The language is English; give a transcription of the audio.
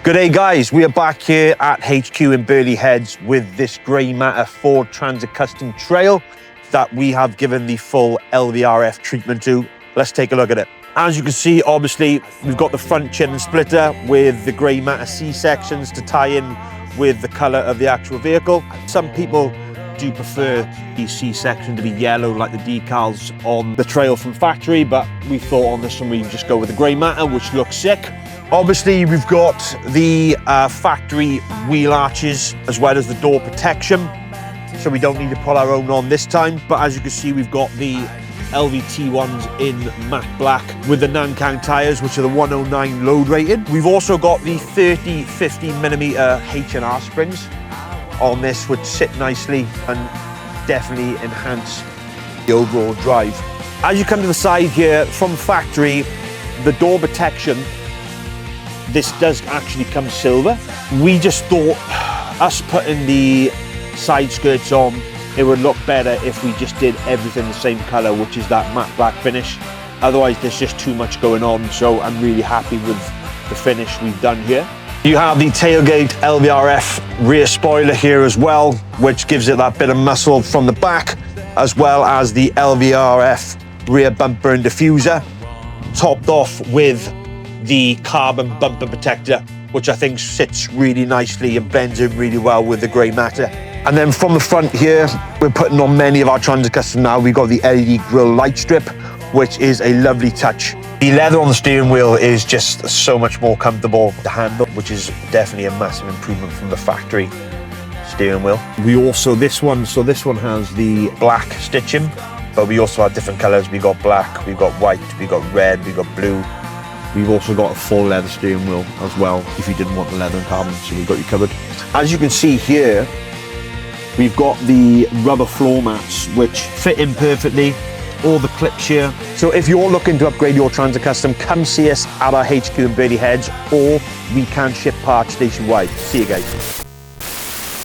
Good day guys, we are back here at HQ in Burleigh Heads with this grey matter Ford Transit Custom Trail that we have given the full LVRF treatment to. Let's take a look at it. As you can see, obviously, we've got the front chin and splitter with the grey matter C-sections to tie in with the colour of the actual vehicle. Some people do prefer the C-section to be yellow like the decals on the trail from factory, but we thought on this one we just go with the grey matter, which looks sick. Obviously, we've got the factory wheel arches as well as the door protection, so we don't need to put our own on this time. But as you can see, we've got the LVT ones in matte black with the Nankang tyres, which are the 109 load rated. We've also got the 50mm H&R springs on this, which sit nicely and definitely enhance the overall drive. As you come to the side here from factory, the door protection, this does actually come silver. We just thought us putting the side skirts on, it would look better if we just did everything the same colour, which is that matte black finish. Otherwise there's just too much going on, so I'm really happy with the finish we've done here. You have the tailgate LVRF rear spoiler here as well, which gives it that bit of muscle from the back, as well as the LVRF rear bumper and diffuser, topped off with the carbon bumper protector, which I think sits really nicely and blends in really well with the grey matter. And then from the front here, we're putting on many of our Transit Custom now. We've got the LED grille light strip, which is a lovely touch. The leather on the steering wheel is just so much more comfortable to handle, which is definitely a massive improvement from the factory steering wheel. We also, this one has the black stitching, but we also have different colours. We got black, we got white, we got red, we got blue. We've also got a full leather steering wheel as well, if you didn't want the leather and carbon, so we've got you covered. As you can see here, we've got the rubber floor mats, which fit in perfectly, all the clips here. So if you're looking to upgrade your Transit Custom, come see us at our HQ in Burleigh Heads, or we can ship parts nationwide. See you guys.